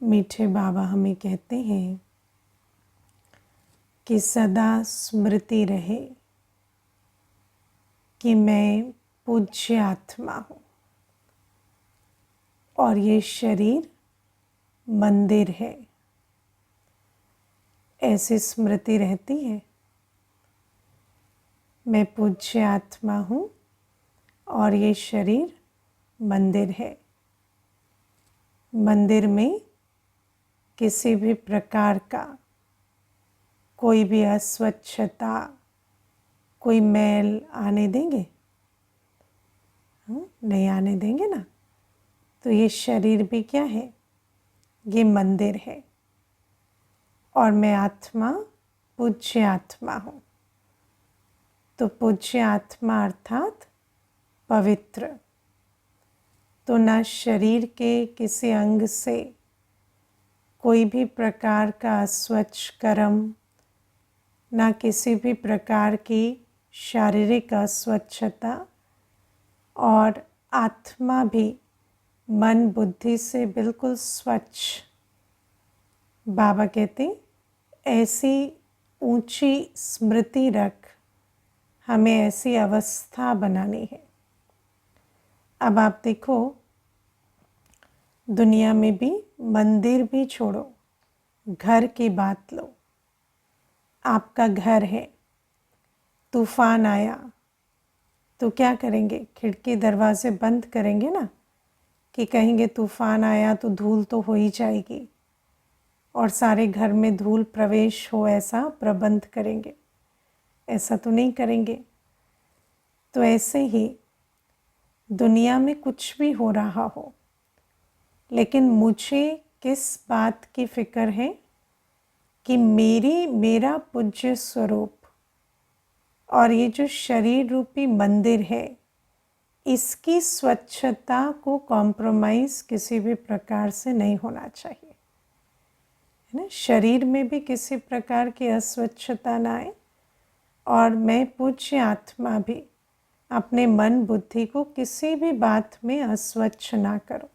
मीठे बाबा हमें कहते हैं कि सदा स्मृति रहे कि मैं पूज्य आत्मा हूँ और ये शरीर मंदिर है। ऐसी स्मृति रहती है, मैं पूज्य आत्मा हूँ और ये शरीर मंदिर है। मंदिर में किसी भी प्रकार का कोई भी अस्वच्छता, कोई मैल आने देंगे? नहीं आने देंगे ना। तो ये शरीर भी क्या है? ये मंदिर है और मैं आत्मा पूज्य आत्मा हूँ। तो पूज्य आत्मा अर्थात पवित्र। तो ना शरीर के किसी अंग से कोई भी प्रकार का अस्वच्छ कर्म, ना किसी भी प्रकार की शारीरिक अस्वच्छता, और आत्मा भी मन बुद्धि से बिल्कुल स्वच्छ। बाबा कहते ऐसी ऊंची स्मृति रख, हमें ऐसी अवस्था बनानी है। अब आप देखो, दुनिया में भी मंदिर भी छोड़ो, घर की बात लो। आपका घर है, तूफान आया तो क्या करेंगे? खिड़की दरवाजे बंद करेंगे ना, कि कहेंगे तूफान आया तो धूल तो हो ही जाएगी और सारे घर में धूल प्रवेश हो ऐसा प्रबंध करेंगे? ऐसा तो नहीं करेंगे। तो ऐसे ही दुनिया में कुछ भी हो रहा हो, लेकिन मुझे किस बात की फिक्र है कि मेरा पूज्य स्वरूप और ये जो शरीर रूपी मंदिर है, इसकी स्वच्छता को कॉम्प्रोमाइज़ किसी भी प्रकार से नहीं होना चाहिए, है ना। शरीर में भी किसी प्रकार की अस्वच्छता ना आए और मैं पूज्य आत्मा भी अपने मन बुद्धि को किसी भी बात में अस्वच्छ ना करो।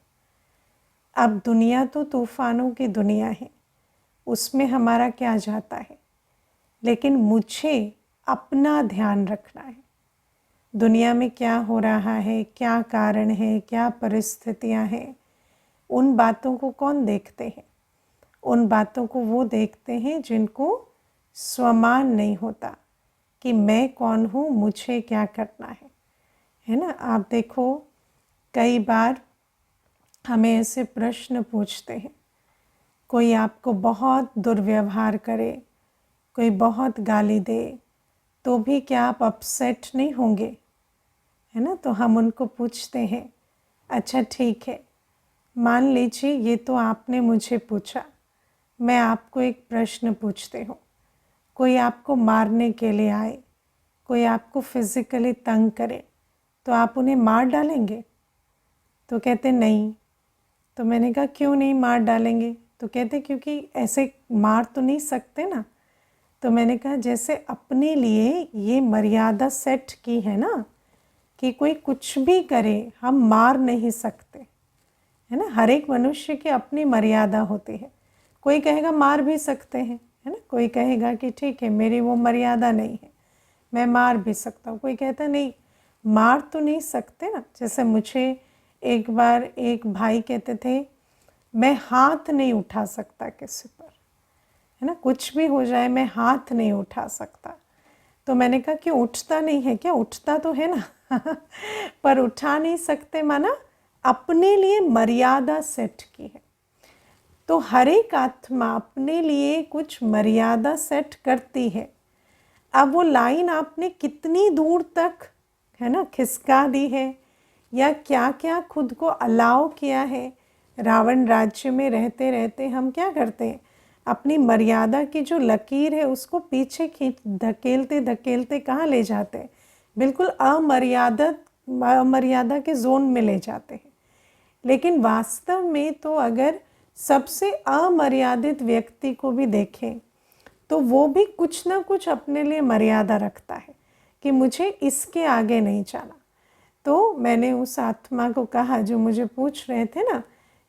अब दुनिया तो तूफानों की दुनिया है, उसमें हमारा क्या जाता है, लेकिन मुझे अपना ध्यान रखना है। दुनिया में क्या हो रहा है, क्या कारण है, क्या परिस्थितियां हैं, उन बातों को कौन देखते हैं? उन बातों को वो देखते हैं जिनको स्वमान नहीं होता कि मैं कौन हूँ, मुझे क्या करना है ना। आप देखो, कई बार हमें ऐसे प्रश्न पूछते हैं, कोई आपको बहुत दुर्व्यवहार करे, कोई बहुत गाली दे, तो भी क्या आप अपसेट नहीं होंगे, है ना। तो हम उनको पूछते हैं, अच्छा ठीक है, मान लीजिए ये तो आपने मुझे पूछा, मैं आपको एक प्रश्न पूछते हूँ। कोई आपको मारने के लिए आए, कोई आपको फिज़िकली तंग करे, तो आप उन्हें मार डालेंगे? तो कहते नहीं। तो मैंने कहा क्यों नहीं मार डालेंगे? तो कहते क्योंकि ऐसे मार तो नहीं सकते ना। तो मैंने कहा जैसे अपने लिए ये मर्यादा सेट की है ना, कि कोई कुछ भी करे हम मार नहीं सकते, है ना। हर एक मनुष्य की अपनी मर्यादा होती है। कोई कहेगा मार भी सकते हैं, है ना। कोई कहेगा कि ठीक है, मेरी वो मर्यादा नहीं है, मैं मार भी सकता हूँ। कोई कहता नहीं, मार तो नहीं सकते ना। जैसे मुझे एक बार एक भाई कहते थे, मैं हाथ नहीं उठा सकता किसी पर, है ना, कुछ भी हो जाए मैं हाथ नहीं उठा सकता। तो मैंने कहा कि उठता नहीं है क्या? उठता तो है ना पर उठा नहीं सकते, माना अपने लिए मर्यादा सेट की है। तो हर एक आत्मा अपने लिए कुछ मर्यादा सेट करती है। अब वो लाइन आपने कितनी दूर तक, है ना, खिसका दी है, या क्या क्या खुद को अलाउ किया है। रावण राज्य में रहते रहते हम क्या करते हैं, अपनी मर्यादा की जो लकीर है उसको पीछे खींच धकेलते धकेलते कहाँ ले जाते हैं? बिल्कुल अमर्यादा के जोन में ले जाते हैं। लेकिन वास्तव में तो अगर सबसे अमर्यादित व्यक्ति को भी देखें तो वो भी कुछ ना कुछ अपने लिए मर्यादा रखता है कि मुझे इसके आगे नहीं जाना। तो मैंने उस आत्मा को कहा जो मुझे पूछ रहे थे ना,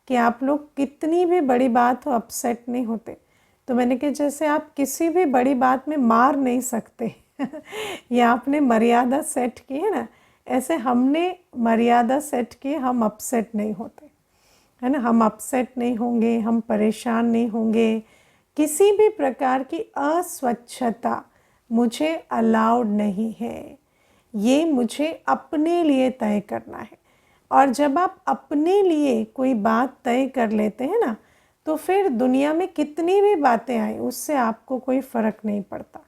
कि आप लोग कितनी भी बड़ी बात हो अपसेट नहीं होते। तो मैंने कहा जैसे आप किसी भी बड़ी बात में मार नहीं सकते या आपने मर्यादा सेट की है ना, ऐसे हमने मर्यादा सेट की, हम अपसेट नहीं होते, है ना। हम अपसेट नहीं होंगे, हम परेशान नहीं होंगे। किसी भी प्रकार की अस्वच्छता मुझे अलाउड नहीं है, ये मुझे अपने लिए तय करना है। और जब आप अपने लिए कोई बात तय कर लेते हैं ना, तो फिर दुनिया में कितनी भी बातें आए उससे आपको कोई फ़र्क नहीं पड़ता,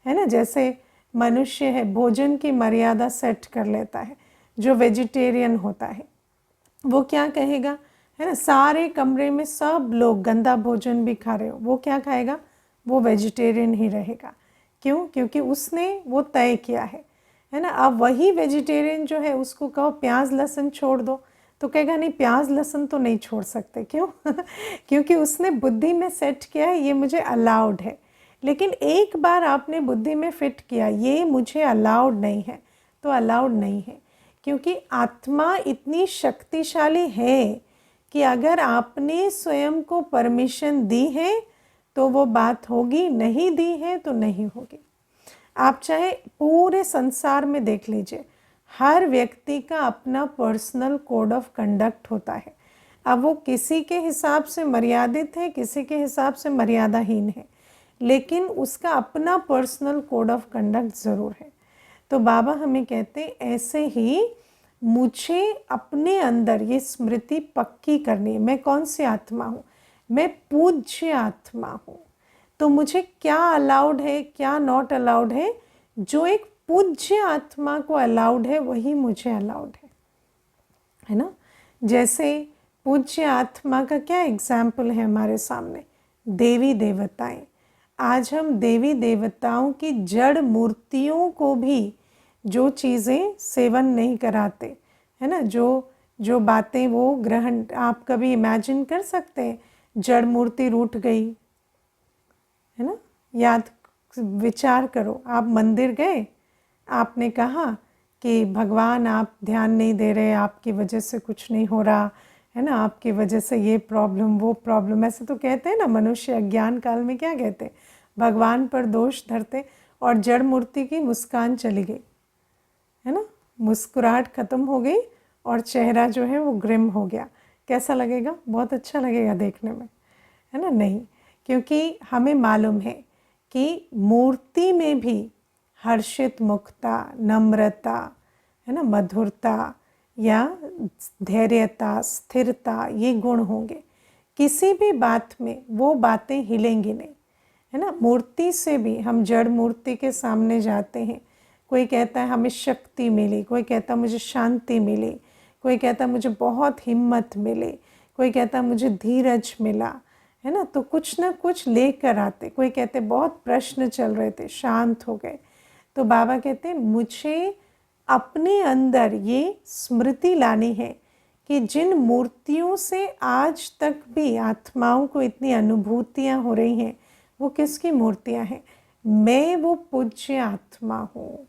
है ना। जैसे मनुष्य है, भोजन की मर्यादा सेट कर लेता है। जो वेजिटेरियन होता है वो क्या कहेगा, है ना, सारे कमरे में सब लोग गंदा भोजन भी खा रहे हो, वो क्या खाएगा, वो वेजिटेरियन ही रहेगा। क्यों? क्योंकि उसने वो तय किया है ना। अब वही वेजिटेरियन जो है उसको कहो प्याज लहसुन छोड़ दो, तो कहेगा नहीं प्याज लहसुन तो नहीं छोड़ सकते। क्यों? क्योंकि उसने बुद्धि में सेट किया है ये मुझे अलाउड है। लेकिन एक बार आपने बुद्धि में फिट किया ये मुझे अलाउड नहीं है, तो अलाउड नहीं है। क्योंकि आत्मा इतनी शक्तिशाली है कि अगर आपने स्वयं को परमिशन दी है तो वो बात होगी, नहीं दी है तो नहीं होगी। आप चाहे पूरे संसार में देख लीजिए, हर व्यक्ति का अपना पर्सनल कोड ऑफ कंडक्ट होता है। अब वो किसी के हिसाब से मर्यादित है, किसी के हिसाब से मर्यादाहीन है, लेकिन उसका अपना पर्सनल कोड ऑफ कंडक्ट ज़रूर है। तो बाबा हमें कहते हैं ऐसे ही मुझे अपने अंदर ये स्मृति पक्की करनी है, मैं कौन सी आत्मा हूँ, मैं पूज्य आत्मा हूँ। तो मुझे क्या अलाउड है, क्या नॉट अलाउड है, जो एक पूज्य आत्मा को अलाउड है वही मुझे अलाउड है ना। जैसे पूज्य आत्मा का क्या एग्जाम्पल है हमारे सामने, देवी देवताएं। आज हम देवी देवताओं की जड़ मूर्तियों को भी जो चीज़ें सेवन नहीं कराते, है ना, जो जो बातें वो ग्रहण, आप कभी इमेजिन कर सकते हैं जड़ मूर्ति रूठ गई, है ना। याद विचार करो, आप मंदिर गए, आपने कहा कि भगवान आप ध्यान नहीं दे रहे, आपकी वजह से कुछ नहीं हो रहा, है ना, आपकी वजह से ये प्रॉब्लम वो प्रॉब्लम, ऐसे तो कहते हैं ना मनुष्य अज्ञान काल में क्या कहते हैं, भगवान पर दोष धरते, और जड़ मूर्ति की मुस्कान चली गई, है ना, मुस्कुराहट ख़त्म हो गई और चेहरा जो है वो ग्रिम हो गया। कैसा लगेगा? बहुत अच्छा लगेगा देखने में, है ना। नहीं, क्योंकि हमें मालूम है कि मूर्ति में भी हर्षित मुखता, नम्रता, है ना, मधुरता या धैर्यता, स्थिरता, ये गुण होंगे। किसी भी बात में वो बातें हिलेंगी नहीं, है ना। मूर्ति से भी हम जड़ मूर्ति के सामने जाते हैं, कोई कहता है हमें शक्ति मिली, कोई कहता मुझे शांति मिली, कोई कहता मुझे बहुत हिम्मत मिली, कोई कहता मुझे धीरज मिला, है ना। तो कुछ ना कुछ लेकर आते, कोई कहते बहुत प्रश्न चल रहे थे शांत हो गए। तो बाबा कहते मुझे अपने अंदर ये स्मृति लानी है कि जिन मूर्तियों से आज तक भी आत्माओं को इतनी अनुभूतियाँ हो रही हैं वो किसकी मूर्तियाँ हैं? मैं वो पूज्य आत्मा हूँ,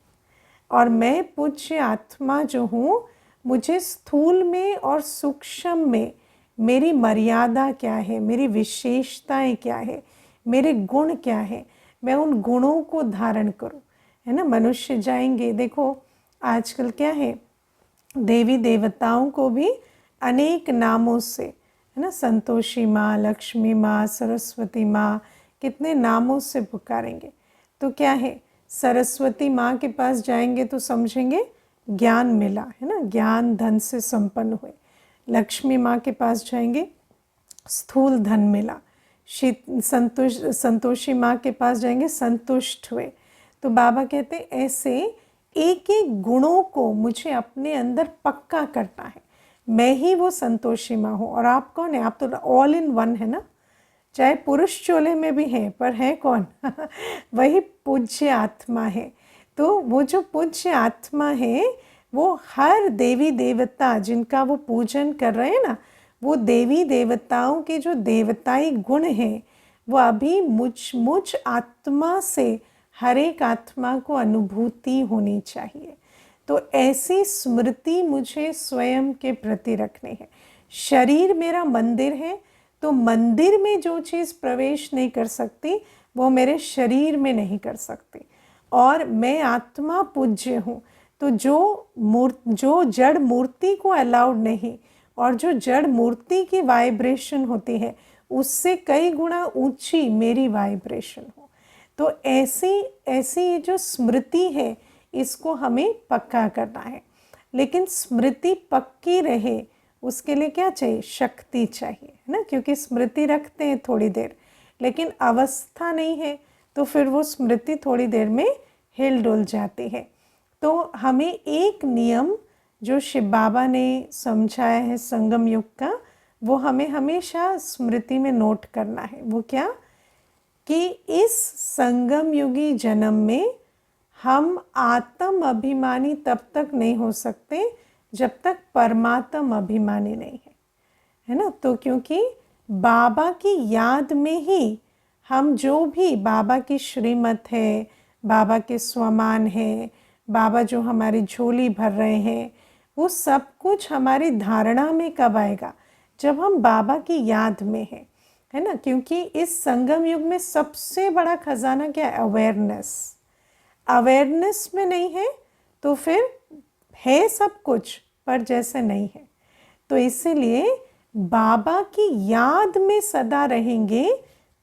और मैं पूज्य आत्मा जो हूँ, मुझे स्थूल में और सूक्ष्म में मेरी मर्यादा क्या है, मेरी विशेषताएं क्या है, मेरे गुण क्या है, मैं उन गुणों को धारण करूँ, है ना। मनुष्य जाएंगे, देखो आजकल क्या है, देवी देवताओं को भी अनेक नामों से, है ना, संतोषी माँ, लक्ष्मी माँ, सरस्वती माँ, कितने नामों से पुकारेंगे। तो क्या है, सरस्वती माँ के पास जाएंगे तो समझेंगे ज्ञान मिला, है ना, ज्ञान धन से संपन्न हुए। लक्ष्मी माँ के पास जाएंगे स्थूल धन मिला। संतोषी माँ के पास जाएंगे संतुष्ट हुए। तो बाबा कहते ऐसे एक एक गुणों को मुझे अपने अंदर पक्का करना है। मैं ही वो संतोषी माँ हूँ, और आप कौन है? आप तो ऑल इन वन है ना, चाहे पुरुष चोले में भी हैं, पर है कौन? वही पूज्य आत्मा है। तो वो जो पूज्य आत्मा है वो हर देवी देवता जिनका वो पूजन कर रहे हैं ना, वो देवी देवताओं के जो देवताई गुण हैं वो अभी मुझ आत्मा से हर एक आत्मा को अनुभूति होनी चाहिए। तो ऐसी स्मृति मुझे स्वयं के प्रति रखनी है। शरीर मेरा मंदिर है, तो मंदिर में जो चीज़ प्रवेश नहीं कर सकती वो मेरे शरीर में नहीं कर सकती। और मैं आत्मा पूज्य हूँ, तो जो जड़ मूर्ति को अलाउड नहीं, और जो जड़ मूर्ति की वाइब्रेशन होती है उससे कई गुना ऊंची मेरी वाइब्रेशन हो। तो ऐसी ऐसी जो स्मृति है इसको हमें पक्का करना है। लेकिन स्मृति पक्की रहे उसके लिए क्या चाहिए? शक्ति चाहिए, है ना। क्योंकि स्मृति रखते हैं थोड़ी देर, लेकिन अवस्था नहीं है तो फिर वो स्मृति थोड़ी देर में हिल डुल जाती है। तो हमें एक नियम जो शिव बाबा ने समझाया है संगम युग का, वो हमें हमेशा स्मृति में नोट करना है। वो क्या? कि इस संगम युगी जन्म में हम आत्म अभिमानी तब तक नहीं हो सकते जब तक परमात्म अभिमानी नहीं है ना। तो क्योंकि बाबा की याद में ही हम जो भी बाबा की श्रीमत है, बाबा के स्वमान है, बाबा जो हमारी झोली भर रहे हैं, वो सब कुछ हमारी धारणा में कब आएगा? जब हम बाबा की याद में है ना। क्योंकि इस संगम युग में सबसे बड़ा खजाना क्या है? अवेयरनेस। अवेयरनेस में नहीं है तो फिर है सब कुछ पर जैसे नहीं है। तो इसीलिए बाबा की याद में सदा रहेंगे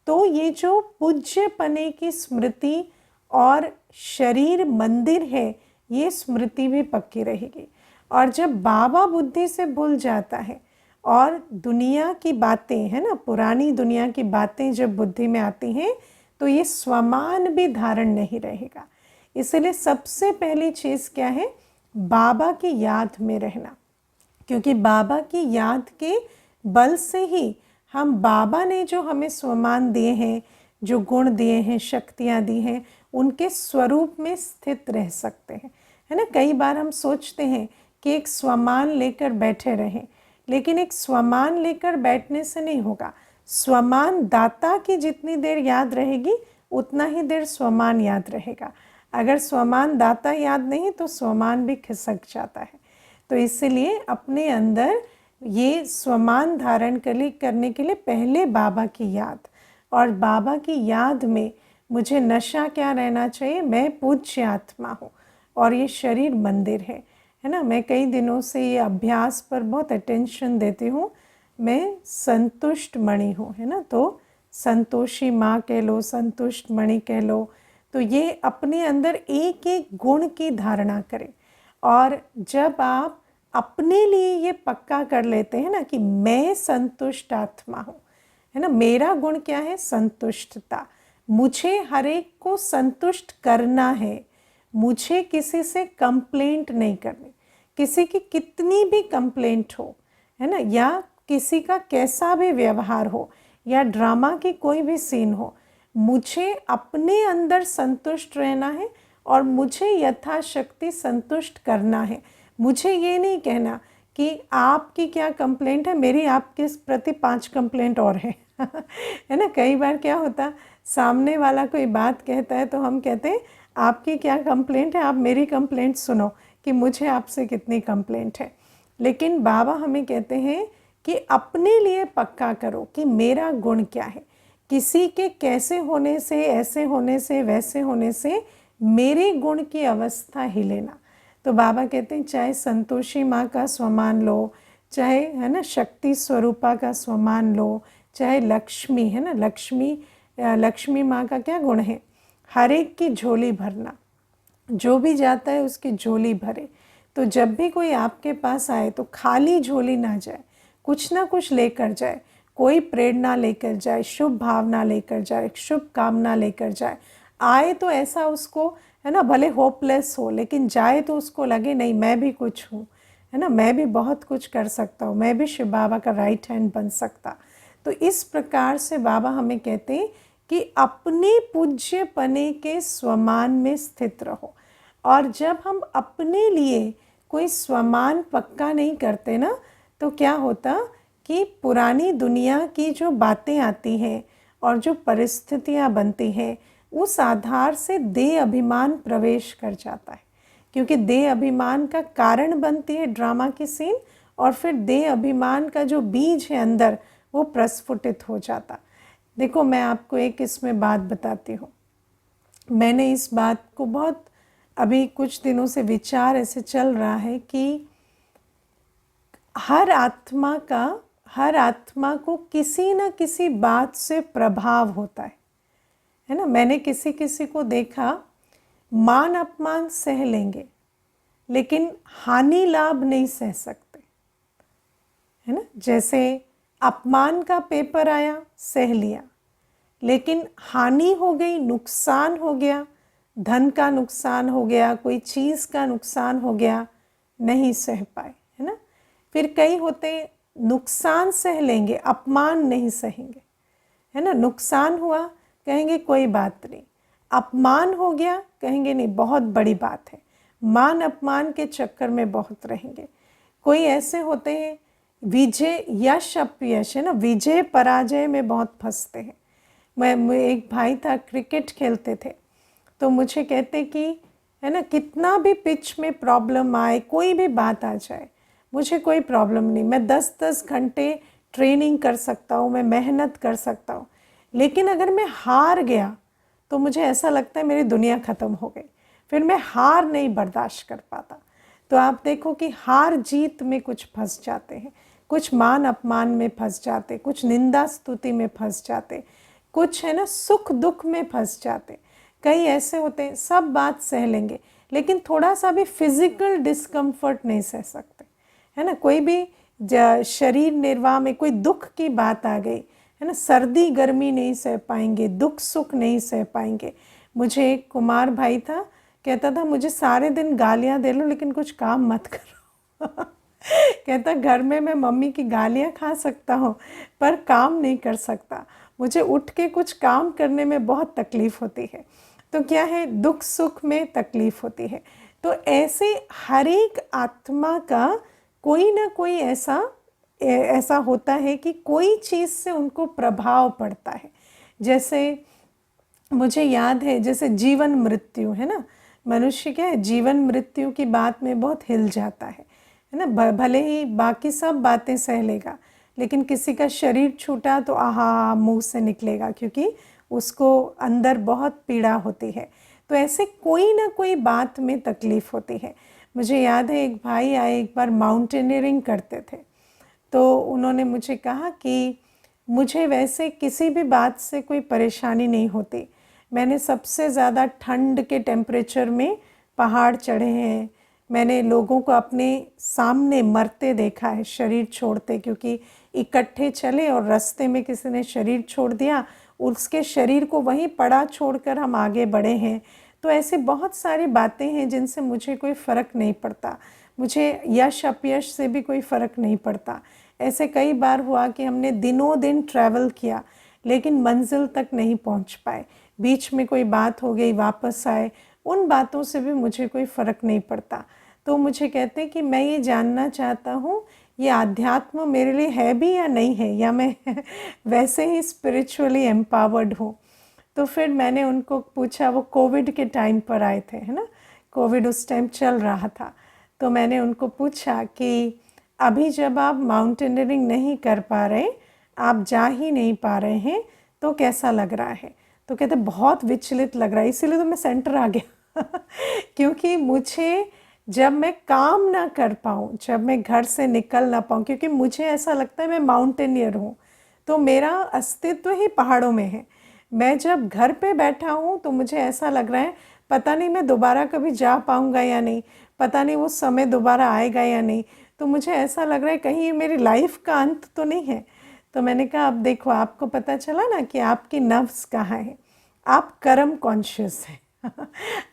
तो ये जो पूज्य पने की स्मृति और शरीर मंदिर है ये स्मृति भी पक्की रहेगी। और जब बाबा बुद्धि से भूल जाता है और दुनिया की बातें, है ना, पुरानी दुनिया की बातें जब बुद्धि में आती हैं तो ये स्वमान भी धारण नहीं रहेगा। इसलिए सबसे पहली चीज़ क्या है? बाबा की याद में रहना। क्योंकि बाबा की याद के बल से ही हम बाबा ने जो हमें स्वमान दिए हैं, जो गुण दिए हैं, शक्तियाँ दी हैं, उनके स्वरूप में स्थित रह सकते हैं, है ना। कई बार हम सोचते हैं कि एक स्वमान लेकर बैठे रहें, लेकिन एक स्वमान लेकर बैठने से नहीं होगा। स्वमान दाता की जितनी देर याद रहेगी उतना ही देर स्वमान याद रहेगा। अगर स्वमान दाता याद नहीं तो स्वमान भी खिसक जाता है। तो इसलिए अपने अंदर ये स्वमान धारण करने के लिए पहले बाबा की याद, और बाबा की याद में मुझे नशा क्या रहना चाहिए? मैं पूज्य आत्मा हूँ और ये शरीर मंदिर है ना। मैं कई दिनों से ये अभ्यास पर बहुत अटेंशन देती हूँ। मैं संतुष्ट मणि हूँ, है ना। तो संतोषी माँ कह लो, संतुष्ट मणि कह लो। तो ये अपने अंदर एक एक गुण की धारणा करें। और जब आप अपने लिए ये पक्का कर लेते हैं ना कि मैं संतुष्ट आत्मा हूँ, है ना, मेरा गुण क्या है? संतुष्टता। मुझे हर एक को संतुष्ट करना है, मुझे किसी से कंप्लेंट नहीं करनी। किसी की कितनी भी कंप्लेंट हो, है ना, या किसी का कैसा भी व्यवहार हो, या ड्रामा की कोई भी सीन हो, मुझे अपने अंदर संतुष्ट रहना है और मुझे यथाशक्ति संतुष्ट करना है। मुझे ये नहीं कहना कि आपकी क्या कंप्लेंट है, मेरी आपके प्रति 5 कंप्लेंट और है है ना। कई बार क्या होता, सामने वाला कोई बात कहता है तो हम कहते हैं आपकी क्या कंप्लेंट है, आप मेरी कंप्लेंट सुनो कि मुझे आपसे कितनी कंप्लेंट है। लेकिन बाबा हमें कहते हैं कि अपने लिए पक्का करो कि मेरा गुण क्या है। किसी के कैसे होने से, ऐसे होने से, वैसे होने से मेरे गुण की अवस्था ही लेना। तो बाबा कहते हैं चाहे संतोषी माँ का स्वमान लो, चाहे, है ना, शक्ति स्वरूपा का स्वमान लो, चाहे लक्ष्मी, है ना, लक्ष्मी माँ का क्या गुण है? हर एक की झोली भरना। जो भी जाता है उसकी झोली भरे। तो जब भी कोई आपके पास आए तो खाली झोली ना जाए, कुछ ना कुछ लेकर जाए। कोई प्रेरणा लेकर जाए, शुभ भावना लेकर जाए, शुभ कामना लेकर जाए। आए तो ऐसा उसको, है ना, भले होपलेस हो लेकिन जाए तो उसको लगे नहीं मैं भी कुछ हूँ, है ना, मैं भी बहुत कुछ कर सकता हूँ, मैं भी शिव बाबा का राइट हैंड बन सकता। तो इस प्रकार से बाबा हमें कहते हैं कि अपने पूज्य पने के स्वमान में स्थित रहो। और जब हम अपने लिए कोई स्वमान पक्का नहीं करते ना, तो क्या होता कि पुरानी दुनिया की जो बातें आती हैं और जो परिस्थितियां बनती हैं उस आधार से देह अभिमान प्रवेश कर जाता है। क्योंकि देह अभिमान का कारण बनती है ड्रामा की सीन, और फिर देह अभिमान का जो बीज है अंदर वो प्रस्फुटित हो जाता। देखो मैं आपको एक इसमें बात बताती हूँ। मैंने इस बात को बहुत अभी कुछ दिनों से विचार ऐसे चल रहा है कि हर आत्मा को किसी न किसी बात से प्रभाव होता है ना। मैंने किसी किसी को देखा मान अपमान सह लेंगे लेकिन हानि लाभ नहीं सह सकते, है ना। जैसे अपमान का पेपर आया सह लिया, लेकिन हानि हो गई, नुकसान हो गया, धन का नुकसान हो गया, कोई चीज़ का नुकसान हो गया, नहीं सह पाए, है ना। फिर कई होते नुकसान सह लेंगे, अपमान नहीं सहेंगे, है ना। नुकसान हुआ कहेंगे कोई बात नहीं, अपमान हो गया कहेंगे नहीं बहुत बड़ी बात है, मान अपमान के चक्कर में बहुत रहेंगे। कोई ऐसे होते हैं विजय यश अपयश, है ना, विजय पराजय में बहुत फंसते हैं। मैं एक भाई था, क्रिकेट खेलते थे, तो मुझे कहते कि है ना कितना भी पिच में प्रॉब्लम आए, कोई भी बात आ जाए, मुझे कोई प्रॉब्लम नहीं, मैं 10-10 घंटे ट्रेनिंग कर सकता हूँ, मैं मेहनत कर सकता हूँ, लेकिन अगर मैं हार गया तो मुझे ऐसा लगता है मेरी दुनिया ख़त्म हो गई, फिर मैं हार नहीं बर्दाश्त कर पाता। तो आप देखो कि हार जीत में कुछ फंस जाते हैं, कुछ मान अपमान में फंस जाते, कुछ निंदा स्तुति में फंस जाते, कुछ है ना सुख दुख में फंस जाते। कई ऐसे होते हैं सब बात सह लेंगे लेकिन थोड़ा सा भी फिजिकल डिस्कम्फर्ट नहीं सह सकते, है ना। कोई भी शरीर निर्वाह में कोई दुख की बात आ गई, है ना, सर्दी गर्मी नहीं सह पाएंगे, दुख सुख नहीं सह पाएंगे। मुझे एक कुमार भाई था, कहता था मुझे सारे दिन गालियां दे लो लेकिन कुछ काम मत करो कहता घर में मैं मम्मी की गालियां खा सकता हूँ पर काम नहीं कर सकता, मुझे उठ के कुछ काम करने में बहुत तकलीफ़ होती है। तो क्या है, दुख सुख में तकलीफ़ होती है। तो ऐसे हर एक आत्मा का कोई ना कोई ऐसा होता है कि कोई चीज़ से उनको प्रभाव पड़ता है। जैसे मुझे याद है, जैसे जीवन मृत्यु, है ना, मनुष्य क्या है जीवन मृत्यु की बात में बहुत हिल जाता है ना। भले ही बाकी सब बातें सह लेगा लेकिन किसी का शरीर छूटा तो आहा मुंह से निकलेगा, क्योंकि उसको अंदर बहुत पीड़ा होती है। तो ऐसे कोई ना कोई बात में तकलीफ़ होती है। मुझे याद है एक भाई आए, एक बार माउंटेनियरिंग करते थे, तो उन्होंने मुझे कहा कि मुझे वैसे किसी भी बात से कोई परेशानी नहीं होती, मैंने सबसे ज़्यादा ठंड के टेम्परेचर में पहाड़ चढ़े हैं, मैंने लोगों को अपने सामने मरते देखा है, शरीर छोड़ते, क्योंकि इकट्ठे चले और रास्ते में किसी ने शरीर छोड़ दिया, उसके शरीर को वहीं पड़ा छोड़कर हम आगे बढ़े हैं। तो ऐसे बहुत सारी बातें हैं जिनसे मुझे कोई फ़र्क नहीं पड़ता, मुझे यश अपयश से भी कोई फ़र्क नहीं पड़ता। ऐसे कई बार हुआ कि हमने दिनों दिन ट्रैवल किया लेकिन मंजिल तक नहीं पहुंच पाए, बीच में कोई बात हो गई वापस आए, उन बातों से भी मुझे कोई फ़र्क नहीं पड़ता। तो मुझे कहते हैं कि मैं ये जानना चाहता हूँ ये आध्यात्म मेरे लिए है भी या नहीं है, या मैं वैसे ही स्पिरिचुअली एम्पावर्ड हूँ। तो फिर मैंने उनको पूछा, वो कोविड के टाइम पर आए थे, है ना, कोविड उस टाइम चल रहा था, तो मैंने उनको पूछा कि अभी जब आप माउंटेनियरिंग नहीं कर पा रहे, आप जा ही नहीं पा रहे हैं, तो कैसा लग रहा है। तो कहते बहुत विचलित लग रहा है, इसीलिए तो मैं सेंटर आ गया क्योंकि मुझे जब मैं काम ना कर पाऊँ, जब मैं घर से निकल ना पाऊँ, क्योंकि मुझे ऐसा लगता है मैं माउंटेनियर हूँ, तो मेरा अस्तित्व ही पहाड़ों में है। मैं जब घर पे बैठा हूँ तो मुझे ऐसा लग रहा है पता नहीं मैं दोबारा कभी जा पाऊँगा या नहीं, पता नहीं वो समय दोबारा आएगा या नहीं। तो मुझे ऐसा लग रहा है कहीं मेरी लाइफ का अंत तो नहीं है। तो मैंने कहा अब देखो आपको पता चला ना कि आपकी नफ्स कहाँ है, आप कर्म कॉन्शियस हैं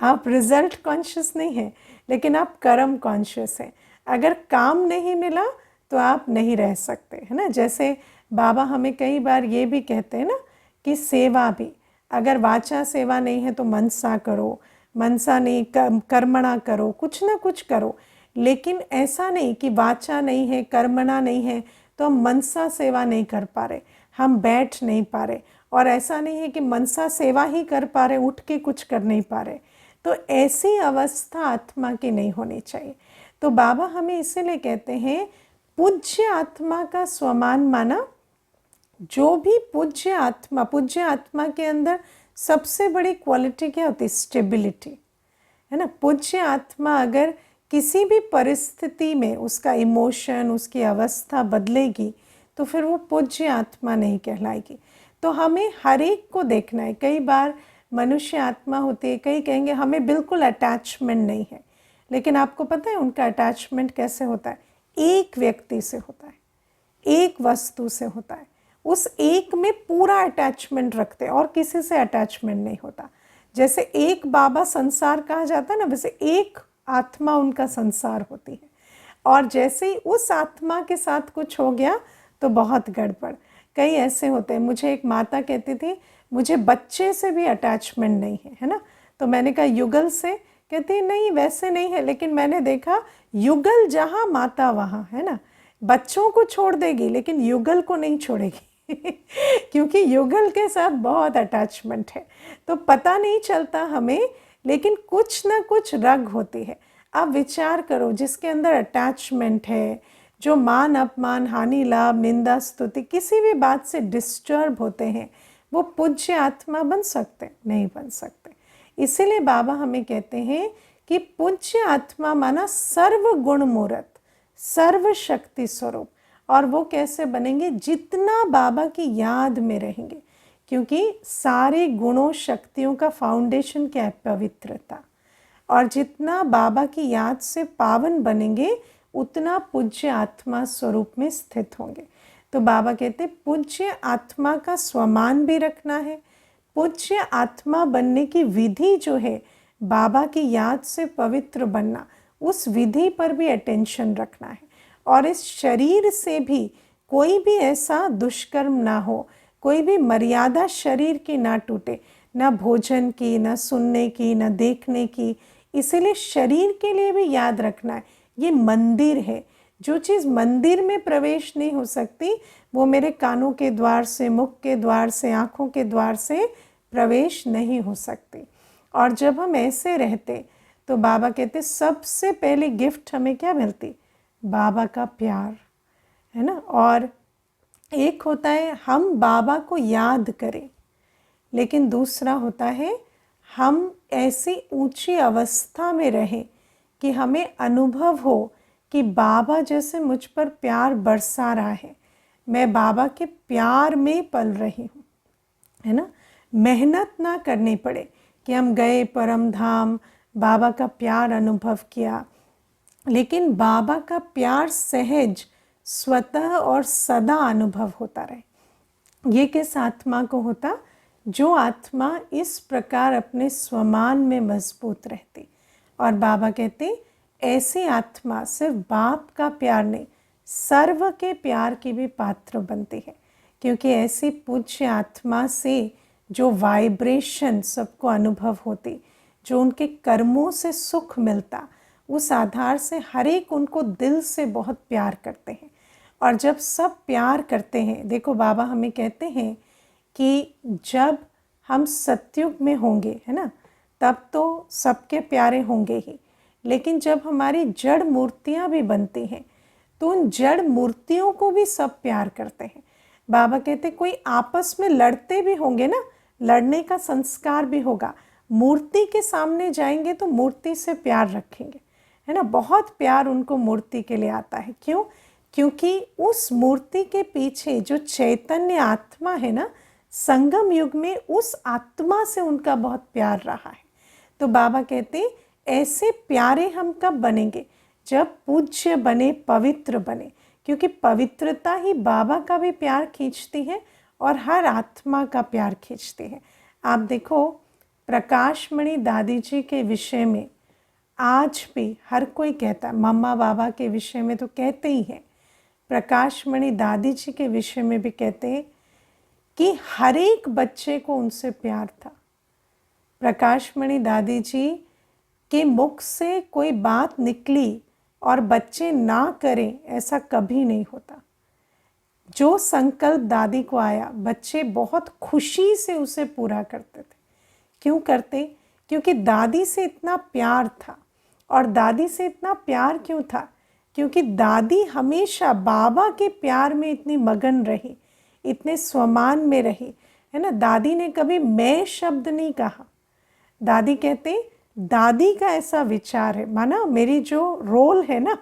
आप रिजल्ट कॉन्शियस नहीं हैं, लेकिन आप कर्म कॉन्शियस हैं। अगर काम नहीं मिला तो आप नहीं रह सकते, है ना। जैसे बाबा हमें कई बार ये भी कहते हैं ना कि सेवा भी, अगर वाचा सेवा नहीं है तो मनसा करो, मनसा नहीं कर्मणा करो, कुछ ना कुछ करो। लेकिन ऐसा नहीं कि वाचा नहीं है कर्मणा नहीं है तो हम मनसा सेवा नहीं कर पा रहे, हम बैठ नहीं पा रहे, और ऐसा नहीं है कि मनसा सेवा ही कर पा रहे, उठ के कुछ कर नहीं पा रहे। तो ऐसी अवस्था आत्मा की नहीं होनी चाहिए। तो बाबा हमें इसीलिए कहते हैं पूज्य आत्मा का स्वमान माना, जो भी पूज्य आत्मा के अंदर सबसे बड़ी क्वालिटी क्या होती है? स्टेबिलिटी, है ना। पूज्य आत्मा अगर किसी भी परिस्थिति में उसका इमोशन, उसकी अवस्था बदलेगी तो फिर वो पूज्य आत्मा नहीं कहलाएगी। तो हमें हर एक को देखना है। कई बार मनुष्य आत्मा होती है, कई कहेंगे हमें बिल्कुल अटैचमेंट नहीं है, लेकिन आपको पता है उनका अटैचमेंट कैसे होता है? एक व्यक्ति से होता है, एक वस्तु से होता है, उस एक में पूरा अटैचमेंट रखते हैं और किसी से अटैचमेंट नहीं होता। जैसे एक बाबा संसार कहा जाता है ना, वैसे एक आत्मा उनका संसार होती है। और जैसे ही उस आत्मा के साथ कुछ हो गया तो बहुत गड़बड़। कई ऐसे होते हैं, मुझे एक माता कहती थी मुझे बच्चे से भी अटैचमेंट नहीं है, है ना। तो मैंने कहा युगल से? कहती नहीं वैसे नहीं है, लेकिन मैंने देखा युगल जहाँ माता वहाँ, है ना। बच्चों को छोड़ देगी लेकिन युगल को नहीं छोड़ेगी क्योंकि युगल के साथ बहुत अटैचमेंट है। तो पता नहीं चलता हमें, लेकिन कुछ ना कुछ रग होती है। आप विचार करो, जिसके अंदर अटैचमेंट है, जो मान अपमान, हानि लाभ, निंदा स्तुति, किसी भी बात से डिस्टर्ब होते हैं, वो पूज्य आत्मा बन सकते? नहीं बन सकते। इसीलिए बाबा हमें कहते हैं कि पूज्य आत्मा माना सर्व गुण मूर्त, सर्व शक्ति स्वरूप। और वो कैसे बनेंगे? जितना बाबा की याद में रहेंगे, क्योंकि सारे गुणों शक्तियों का फाउंडेशन क्या है? पवित्रता। और जितना बाबा की याद से पावन बनेंगे उतना पूज्य आत्मा स्वरूप में स्थित होंगे। तो बाबा कहते पूज्य आत्मा का स्वमान भी रखना है। पूज्य आत्मा बनने की विधि जो है, बाबा की याद से पवित्र बनना, उस विधि पर भी अटेंशन रखना है। और इस शरीर से भी कोई भी ऐसा दुष्कर्म ना हो, कोई भी मर्यादा शरीर की ना टूटे, ना भोजन की, ना सुनने की, ना देखने की। इसीलिए शरीर के लिए भी याद रखना है ये मंदिर है। जो चीज़ मंदिर में प्रवेश नहीं हो सकती वो मेरे कानों के द्वार से, मुख के द्वार से, आँखों के द्वार से प्रवेश नहीं हो सकती। और जब हम ऐसे रहते तो बाबा कहते सबसे पहले गिफ्ट हमें क्या मिलती? बाबा का प्यार, है ना। और एक होता है हम बाबा को याद करें, लेकिन दूसरा होता है हम ऐसी ऊंची अवस्था में रहें कि हमें अनुभव हो कि बाबा जैसे मुझ पर प्यार बरसा रहा है, मैं बाबा के प्यार में पल रही हूँ, है ना। मेहनत ना करनी पड़े कि हम गए परम धाम, बाबा का प्यार अनुभव किया, लेकिन बाबा का प्यार सहज, स्वतः और सदा अनुभव होता रहे। ये किस आत्मा को होता? जो आत्मा इस प्रकार अपने स्वमान में मजबूत रहती। और बाबा कहते ऐसी आत्मा सिर्फ बाप का प्यार नहीं, सर्व के प्यार की भी पात्र बनती है। क्योंकि ऐसी पूज्य आत्मा से जो वाइब्रेशन सबको अनुभव होती, जो उनके कर्मों से सुख मिलता, उस आधार से हर एक उनको दिल से बहुत प्यार करते हैं। और जब सब प्यार करते हैं, देखो बाबा हमें कहते हैं कि जब हम सतयुग में होंगे, है ना, तब तो सबके प्यारे होंगे ही, लेकिन जब हमारी जड़ मूर्तियां भी बनती हैं तो उन जड़ मूर्तियों को भी सब प्यार करते हैं। बाबा कहते कोई आपस में लड़ते भी होंगे ना, लड़ने का संस्कार भी होगा, मूर्ति के सामने जाएंगे तो मूर्ति से प्यार रखेंगे, है ना। बहुत प्यार उनको मूर्ति के लिए आता है। क्यों? क्योंकि उस मूर्ति के पीछे जो चैतन्य आत्मा है ना, संगम युग में उस आत्मा से उनका बहुत प्यार रहा है। तो बाबा कहते ऐसे प्यारे हम कब बनेंगे? जब पूज्य बने, पवित्र बने, क्योंकि पवित्रता ही बाबा का भी प्यार खींचती है और हर आत्मा का प्यार खींचती है। आप देखो प्रकाशमणि दादी जी के विषय में आज भी हर कोई कहता है, मम्मा बाबा के विषय में तो कहते ही हैं, प्रकाशमणि दादी जी के विषय में भी कहते हैं कि हर एक बच्चे को उनसे प्यार था। प्रकाशमणि दादी जी के मुख से कोई बात निकली और बच्चे ना करें, ऐसा कभी नहीं होता। जो संकल्प दादी को आया, बच्चे बहुत खुशी से उसे पूरा करते थे। क्यों करते? क्योंकि दादी से इतना प्यार था। और दादी से इतना प्यार क्यों था? क्योंकि दादी हमेशा बाबा के प्यार में इतनी मगन रही, इतने स्वमान में रही, है ना। दादी ने कभी मैं शब्द नहीं कहा। दादी कहते, दादी का ऐसा विचार है, माना मेरी जो रोल है ना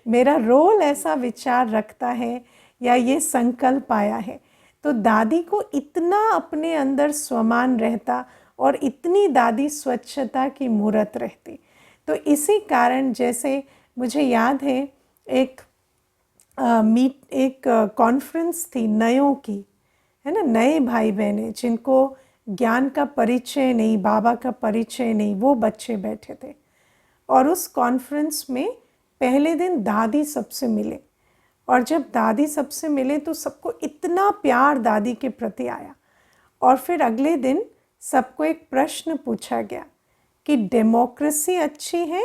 मेरा रोल ऐसा विचार रखता है या ये संकल्प आया है। तो दादी को इतना अपने अंदर स्वमान रहता और इतनी दादी स्वच्छता की मूर्त रहती। तो इसी कारण जैसे मुझे याद है एक कॉन्फ्रेंस थी नयों की, है ना, नए भाई बहनें जिनको ज्ञान का परिचय नहीं, बाबा का परिचय नहीं, वो बच्चे बैठे थे। और उस कॉन्फ्रेंस में पहले दिन दादी सबसे मिले, और जब दादी सबसे मिले तो सबको इतना प्यार दादी के प्रति आया। और फिर अगले दिन सबको एक प्रश्न पूछा गया कि डेमोक्रेसी अच्छी है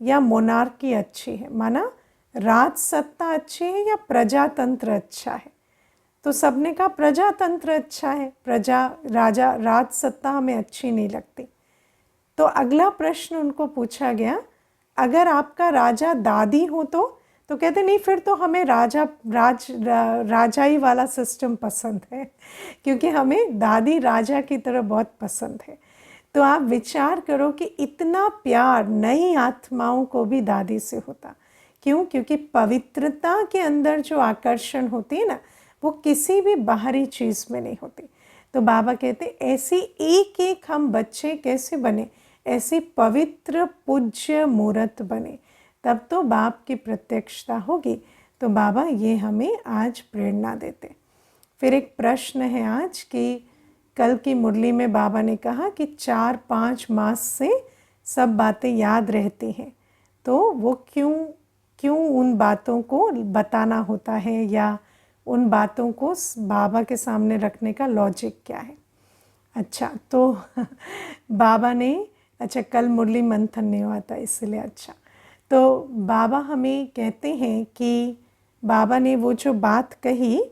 या मोनार्की अच्छी है, माना राज सत्ता अच्छी है या प्रजातंत्र अच्छा है। तो सबने कहा प्रजातंत्र अच्छा है, राज सत्ता हमें अच्छी नहीं लगती। तो अगला प्रश्न उनको पूछा गया, अगर आपका राजा दादी हो तो कहते नहीं, फिर तो हमें राजाई वाला सिस्टम पसंद है, क्योंकि हमें दादी राजा की तरह बहुत पसंद है। तो आप विचार करो कि इतना प्यार नई आत्माओं को भी दादी से होता। क्यों? क्योंकि पवित्रता के अंदर जो आकर्षण होती है ना, वो किसी भी बाहरी चीज़ में नहीं होती। तो बाबा कहते ऐसी एक एक हम बच्चे कैसे बने, ऐसी पवित्र पूज्य मूर्त बने, तब तो बाप की प्रत्यक्षता होगी। तो बाबा ये हमें आज प्रेरणा देते। फिर एक प्रश्न है आज कि कल की मुरली में बाबा ने कहा कि 4-5 मास से सब बातें याद रहती हैं, तो वो क्यों उन बातों को बताना होता है, या उन बातों को बाबा के सामने रखने का लॉजिक क्या है। अच्छा, तो बाबा ने, अच्छा कल मुरली मंथन नहीं हुआ था इसलिए, अच्छा तो बाबा हमें कहते हैं कि बाबा ने वो जो बात कही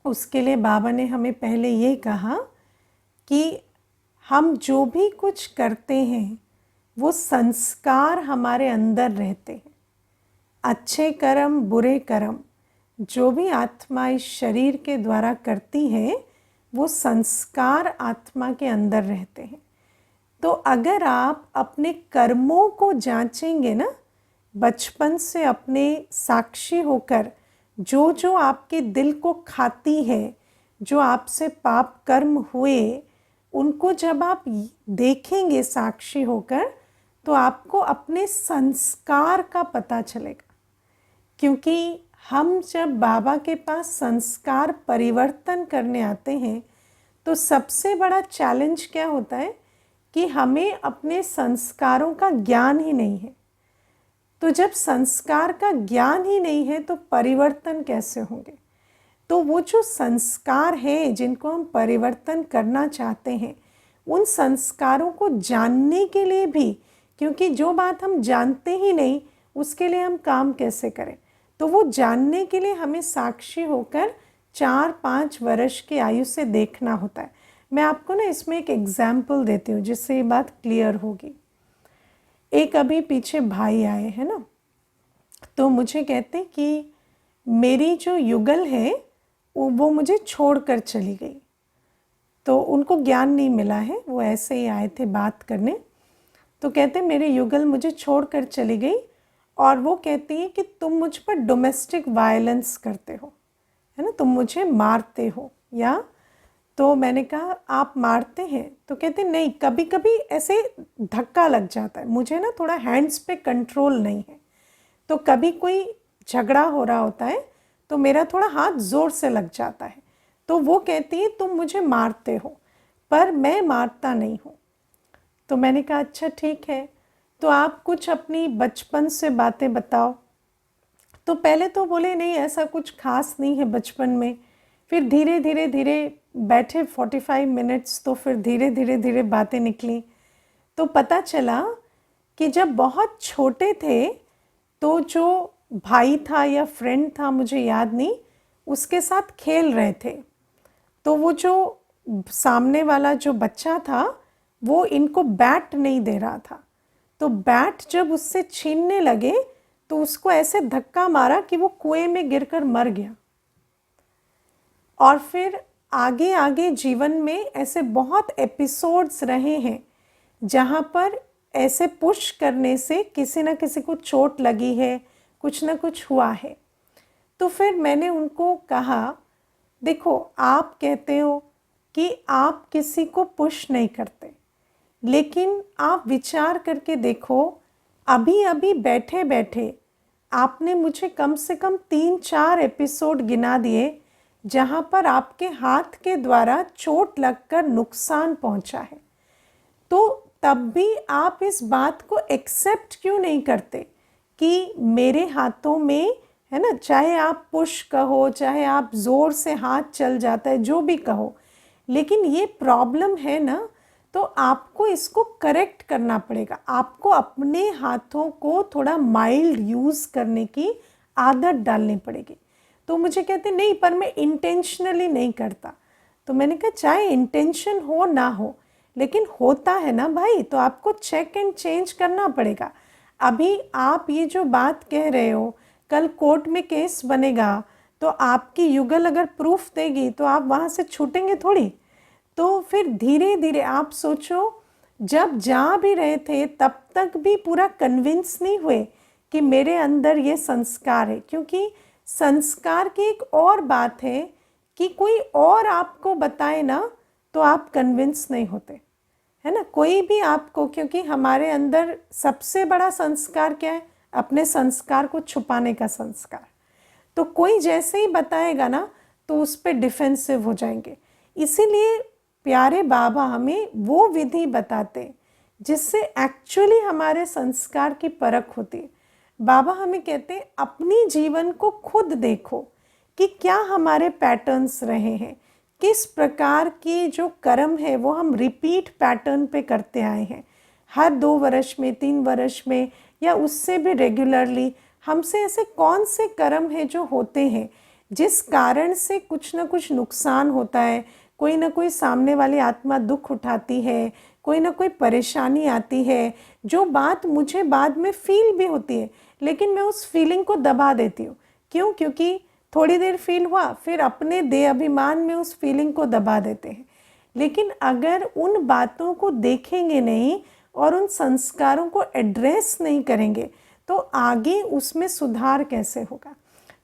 उसके लिए बाबा ने हमें पहले ये कहा कि हम जो भी कुछ करते हैं वो संस्कार हमारे अंदर रहते हैं। अच्छे कर्म बुरे कर्म जो भी आत्मा इस शरीर के द्वारा करती है वो संस्कार आत्मा के अंदर रहते हैं। तो अगर आप अपने कर्मों को जांचेंगे ना, बचपन से अपने साक्षी होकर जो जो आपके दिल को खाती है, जो आपसे पाप कर्म हुए, उनको जब आप देखेंगे साक्षी होकर, तो आपको अपने संस्कार का पता चलेगा। क्योंकि हम जब बाबा के पास संस्कार परिवर्तन करने आते हैं तो सबसे बड़ा चैलेंज क्या होता है कि हमें अपने संस्कारों का ज्ञान ही नहीं है। तो जब संस्कार का ज्ञान ही नहीं है तो परिवर्तन कैसे होंगे। तो वो जो संस्कार है जिनको हम परिवर्तन करना चाहते हैं, उन संस्कारों को जानने के लिए भी, क्योंकि जो बात हम जानते ही नहीं उसके लिए हम काम कैसे करें, तो वो जानने के लिए हमें साक्षी होकर 4-5 वर्ष की आयु से देखना होता है। मैं आपको ना इसमें एक एग्जाम्पल देती हूँ जिससे ये बात क्लियर होगी। एक अभी पीछे भाई आए हैं ना, तो मुझे कहते कि मेरी जो युगल है वो मुझे छोड़कर चली गई। तो उनको ज्ञान नहीं मिला है, वो ऐसे ही आए थे बात करने। तो कहते मेरी युगल मुझे छोड़कर चली गई, और वो कहती है कि तुम मुझ पर डोमेस्टिक वायलेंस करते हो, है ना, तुम मुझे मारते हो। या तो मैंने कहा आप मारते हैं? तो कहते नहीं, कभी कभी ऐसे धक्का लग जाता है, मुझे ना थोड़ा हैंड्स पे कंट्रोल नहीं है, तो कभी कोई झगड़ा हो रहा होता है तो मेरा थोड़ा हाथ ज़ोर से लग जाता है। तो वो कहती है तुम मुझे मारते हो, पर मैं मारता नहीं हूँ। तो मैंने कहा अच्छा ठीक है, तो आप कुछ अपनी बचपन से बातें बताओ। तो पहले तो बोले नहीं ऐसा कुछ खास नहीं है बचपन में। फिर धीरे धीरे धीरे बैठे 45 मिनट्स, तो फिर धीरे धीरे बातें निकली। तो पता चला कि जब बहुत छोटे थे तो जो भाई था या फ्रेंड था मुझे याद नहीं, उसके साथ खेल रहे थे। तो वो जो सामने वाला जो बच्चा था वो इनको बैट नहीं दे रहा था, तो बैट जब उससे छीनने लगे तो उसको ऐसे धक्का मारा कि वो कुएं में गिरकर मर गया। और फिर आगे आगे जीवन में ऐसे बहुत एपिसोड्स रहे हैं जहाँ पर ऐसे पुश करने से किसी न किसी को चोट लगी है, कुछ ना कुछ हुआ है। तो फिर मैंने उनको कहा, देखो आप कहते हो कि आप किसी को पुश नहीं करते, लेकिन आप विचार करके देखो, अभी अभी बैठे बैठे आपने मुझे कम से कम 3-4 एपिसोड गिना दिए जहाँ पर आपके हाथ के द्वारा चोट लगकर नुकसान पहुँचा है। तो तब भी आप इस बात को एक्सेप्ट क्यों नहीं करते कि मेरे हाथों में है ना, चाहे आप पुश कहो, चाहे आप ज़ोर से हाथ चल जाता है, जो भी कहो, लेकिन ये प्रॉब्लम है ना, तो आपको इसको करेक्ट करना पड़ेगा। आपको अपने हाथों को थोड़ा माइल्ड यूज़ करने की आदत डालनी पड़ेगी। तो मुझे कहते नहीं, पर मैं इंटेंशनली नहीं करता। तो मैंने कहा चाहे इंटेंशन हो ना हो, लेकिन होता है ना भाई, तो आपको चेक एंड चेंज करना पड़ेगा। अभी आप ये जो बात कह रहे हो, कल कोर्ट में केस बनेगा तो आपकी युगल अगर प्रूफ देगी तो आप वहाँ से छूटेंगे थोड़ी। तो फिर धीरे धीरे आप सोचो, जब जा भी रहे थे तब तक भी पूरा कन्विंस नहीं हुए कि मेरे अंदर ये संस्कार है। क्योंकि संस्कार की एक और बात है कि कोई और आपको बताए ना तो आप कन्विंस नहीं होते, है ना, कोई भी आपको। क्योंकि हमारे अंदर सबसे बड़ा संस्कार क्या है? अपने संस्कार को छुपाने का संस्कार। तो कोई जैसे ही बताएगा ना तो उस पर डिफेंसिव हो जाएंगे। इसीलिए प्यारे बाबा हमें वो विधि बताते जिससे एक्चुअली हमारे संस्कार की परख होती है। बाबा हमें कहते हैं अपनी जीवन को खुद देखो कि क्या हमारे पैटर्न्स रहे हैं, किस प्रकार के जो कर्म है वो हम रिपीट पैटर्न पे करते आए हैं। हर 2 वर्ष में, 3 वर्ष में, या उससे भी रेगुलरली हमसे ऐसे कौन से कर्म हैं जो होते हैं जिस कारण से कुछ ना कुछ नुकसान होता है, कोई ना कोई सामने वाली आत्मा दुख उठाती है, कोई ना कोई परेशानी आती है, जो बात मुझे बाद में फील भी होती है, लेकिन मैं उस फीलिंग को दबा देती हूँ। क्यों? क्योंकि थोड़ी देर फील हुआ, फिर अपने देह अभिमान में उस फीलिंग को दबा देते हैं। लेकिन अगर उन बातों को देखेंगे नहीं और उन संस्कारों को एड्रेस नहीं करेंगे तो आगे उसमें सुधार कैसे होगा?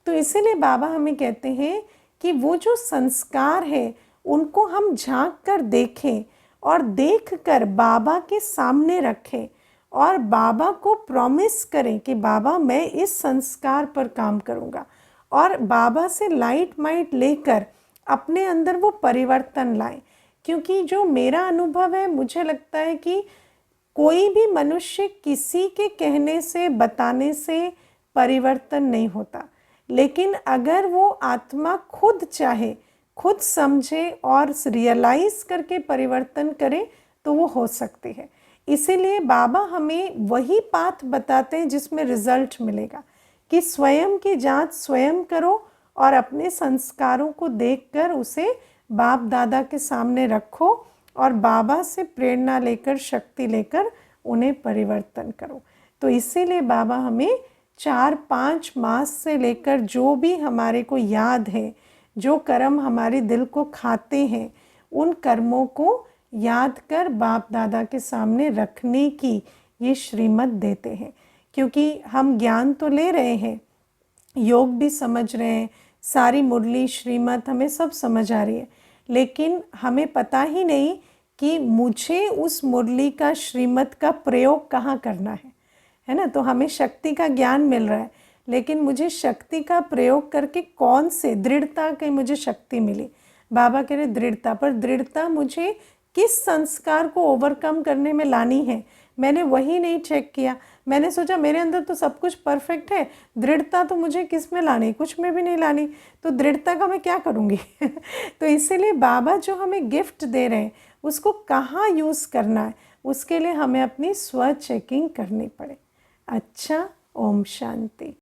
तो इसीलिए बाबा हमें कहते हैं कि वो जो संस्कार है उनको हम झांक कर देखें और देख कर बाबा के सामने रखें और बाबा को प्रॉमिस करें कि बाबा मैं इस संस्कार पर काम करूँगा, और बाबा से लाइट माइट लेकर अपने अंदर वो परिवर्तन लाएं। क्योंकि जो मेरा अनुभव है, मुझे लगता है कि कोई भी मनुष्य किसी के कहने से, बताने से परिवर्तन नहीं होता, लेकिन अगर वो आत्मा खुद चाहे, खुद समझे और रियलाइज़ करके परिवर्तन करे तो वो हो सकती है। इसीलिए बाबा हमें वही पाथ बताते हैं जिसमें रिजल्ट मिलेगा कि स्वयं की जांच स्वयं करो और अपने संस्कारों को देखकर उसे बाप दादा के सामने रखो और बाबा से प्रेरणा लेकर, शक्ति लेकर उन्हें परिवर्तन करो। तो इसीलिए बाबा हमें 4-5 मास से लेकर जो भी हमारे को याद है, जो कर्म हमारे दिल को खाते हैं, उन कर्मों को याद कर बाप दादा के सामने रखने की ये श्रीमत देते हैं। क्योंकि हम ज्ञान तो ले रहे हैं, योग भी समझ रहे हैं, सारी मुरली श्रीमत हमें सब समझ आ रही है, लेकिन हमें पता ही नहीं कि मुझे उस मुरली का, श्रीमत का प्रयोग कहाँ करना है ना। तो हमें शक्ति का ज्ञान मिल रहा है, लेकिन मुझे शक्ति का प्रयोग करके कौन से दृढ़ता की मुझे शक्ति मिली? बाबा कह रहे दृढ़ता, पर दृढ़ता मुझे किस संस्कार को ओवरकम करने में लानी है, मैंने वही नहीं चेक किया। मैंने सोचा मेरे अंदर तो सब कुछ परफेक्ट है, दृढ़ता तो मुझे किस में लानी? कुछ में भी नहीं लानी, तो दृढ़ता का मैं क्या करूँगी? तो इसीलिए बाबा जो हमें गिफ्ट दे रहे हैं उसको कहाँ यूज़ करना है, उसके लिए हमें अपनी स्व चेकिंग करनी पड़े। अच्छा, ओम शांति।